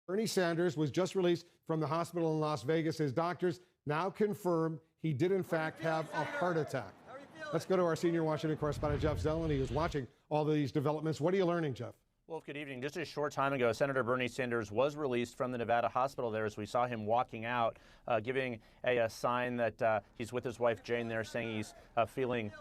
Bernie Sanders was just released from the hospital in Las Vegas. His doctors now confirm he did, in fact, have a heart attack. Let's go to our senior Washington correspondent, Jeff Zeleny, who's watching all these developments. What are you learning, Jeff? Wolf, good evening. Just a short time ago, Senator Bernie Sanders was released from the Nevada hospital there as we saw him walking out, giving a sign that he's with his wife, Jane, there, saying he's feeling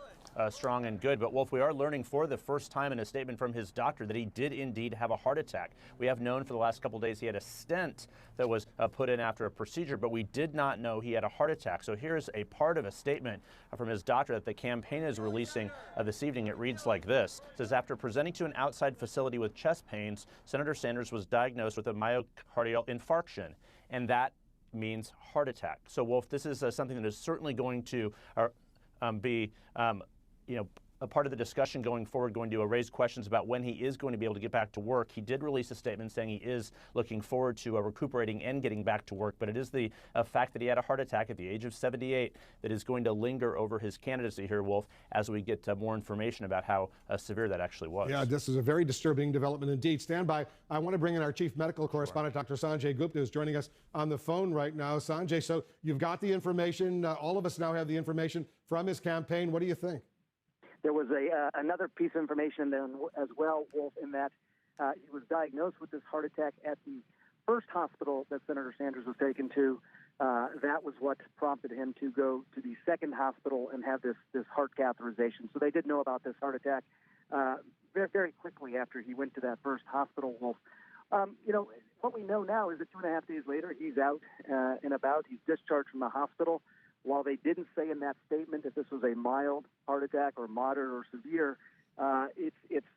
strong and good. But, Wolf, we are learning for the first time in a statement from his doctor that he did indeed have a heart attack. We have known for the last couple of days he had a stent that was put in after a procedure, but we did not know he had a heart attack. So here's a part of a statement from his doctor that the campaign is releasing this evening. It reads like this. It says, after presenting to an outside facility with chest pains, Senator Sanders was diagnosed with a myocardial infarction, and that means heart attack. So, Wolf, this is something that is certainly going to be a part of the discussion going forward, going to raise questions about when he is going to be able to get back to work. He did release a statement saying he is looking forward to recuperating and getting back to work, but it is the fact that he had a heart attack at the age of 78 that is going to linger over his candidacy here, Wolf, as we get more information about how severe that actually was. Yeah, this is a very disturbing development indeed. Stand by. I want to bring in our chief medical correspondent, Dr. Sanjay Gupta, who's joining us on the phone right now. Sanjay, so you've got the information. All of us now have the information from his campaign. What do you think? There was another piece of information then as well, Wolf, in that he was diagnosed with this heart attack at the first hospital that Senator Sanders was taken to. That was what prompted him to go to the second hospital and have this heart catheterization. So they did know about this heart attack very, very quickly after he went to that first hospital, Wolf. What we know now is that 2.5 days later, he's out and about. He's discharged from the hospital. While they didn't say in that statement if this was a mild heart attack or moderate or severe, it's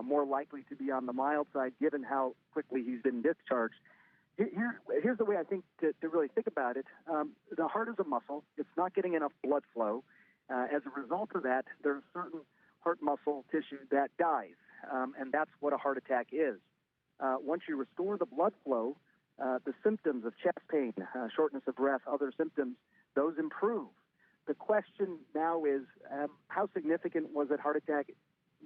more likely to be on the mild side given how quickly he's been discharged. Here's the way I think to really think about it. The heart is a muscle. It's not getting enough blood flow. As a result of that, there's certain heart muscle tissue that dies, and that's what a heart attack is. Once you restore the blood flow, the symptoms of chest pain, shortness of breath, other symptoms, those improve. The question now is, how significant was that heart attack?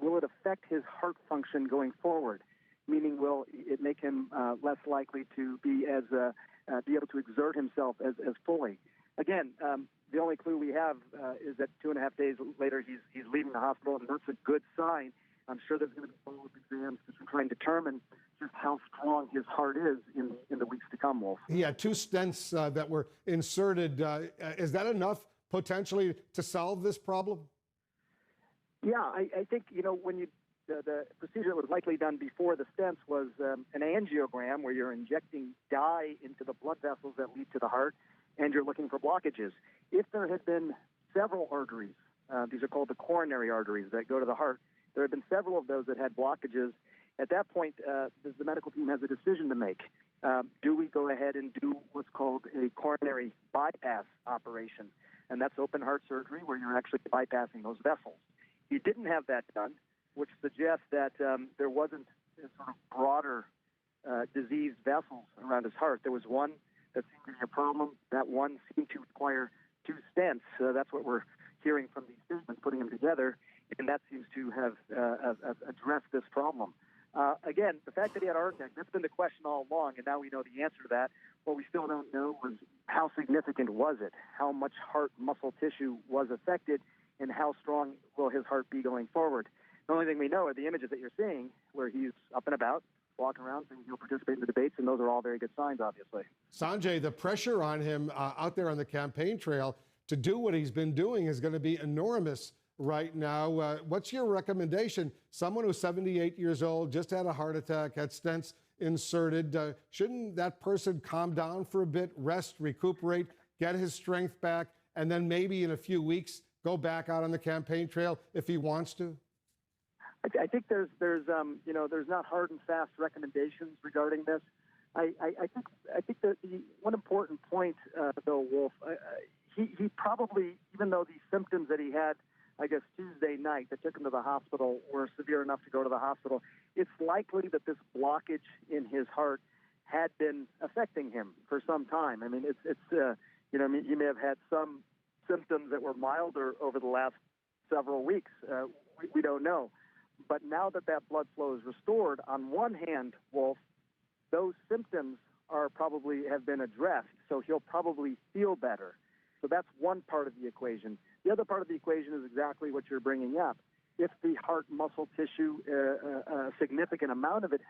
Will it affect his heart function going forward? Meaning, will it make him less likely to be able to exert himself as fully? Again, the only clue we have is that 2.5 days later he's leaving the hospital, and that's a good sign. I'm sure there's going to be follow-up exams to try and determine just how strong his heart is in the weeks to come, Wolf. He had 2 stents that were inserted. Is that enough potentially to solve this problem? Yeah, I think, when the procedure that was likely done before the stents was an angiogram where you're injecting dye into the blood vessels that lead to the heart, and you're looking for blockages. If there had been several arteries, these are called the coronary arteries that go to the heart, there have been several of those that had blockages. At that point, the medical team has a decision to make. Do we go ahead and do what's called a coronary bypass operation? And that's open heart surgery where you're actually bypassing those vessels. He didn't have that done, which suggests that there wasn't a sort of broader diseased vessels around his heart. There was one that seemed to be a problem. That one seemed to require 2 stents. That's what we're hearing from these statements, putting them together, and that seems to have addressed this problem. Again, the fact that he had a heart attack, that's been the question all along, and now we know the answer to that. What we still don't know was how significant was it, how much heart muscle tissue was affected, and how strong will his heart be going forward. The only thing we know are the images that you're seeing where he's up and about, walking around, saying he'll participate in the debates, and those are all very good signs, obviously. Sanjay, the pressure on him out there on the campaign trail to do what he's been doing is going to be enormous right now. What's your recommendation? Someone who's 78 years old, just had a heart attack, had stents inserted. Shouldn't that person calm down for a bit, rest, recuperate, get his strength back, and then maybe in a few weeks go back out on the campaign trail if he wants to? I think there's not hard and fast recommendations regarding this. I think that the one important point, though, Wolf, he probably, even though the symptoms that he had, I guess, Tuesday night that took him to the hospital were severe enough to go to the hospital, it's likely that this blockage in his heart had been affecting him for some time. I mean, he may have had some symptoms that were milder over the last several weeks. We don't know. But now that blood flow is restored, on one hand, Wolf, those symptoms are probably have been addressed, so he'll probably feel better. So that's one part of the equation. The other part of the equation is exactly what you're bringing up. If the heart muscle tissue, a significant amount of it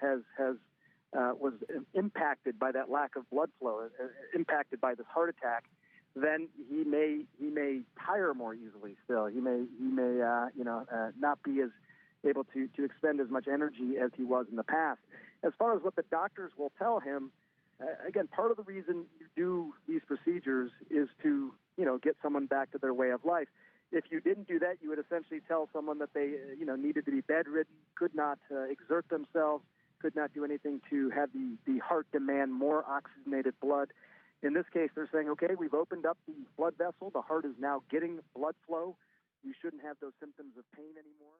was impacted by that lack of blood flow, impacted by this heart attack, then he may tire more easily. Still, he may not be as able to expend as much energy as he was in the past. As far as what the doctors will tell him, again, part of the reason you do these procedures is to get someone back to their way of life. If you didn't do that, you would essentially tell someone that they needed to be bedridden, could not exert themselves, could not do anything to have the heart demand more oxygenated blood. In this case, they're saying, okay, we've opened up the blood vessel. The heart is now getting blood flow. You shouldn't have those symptoms of pain anymore.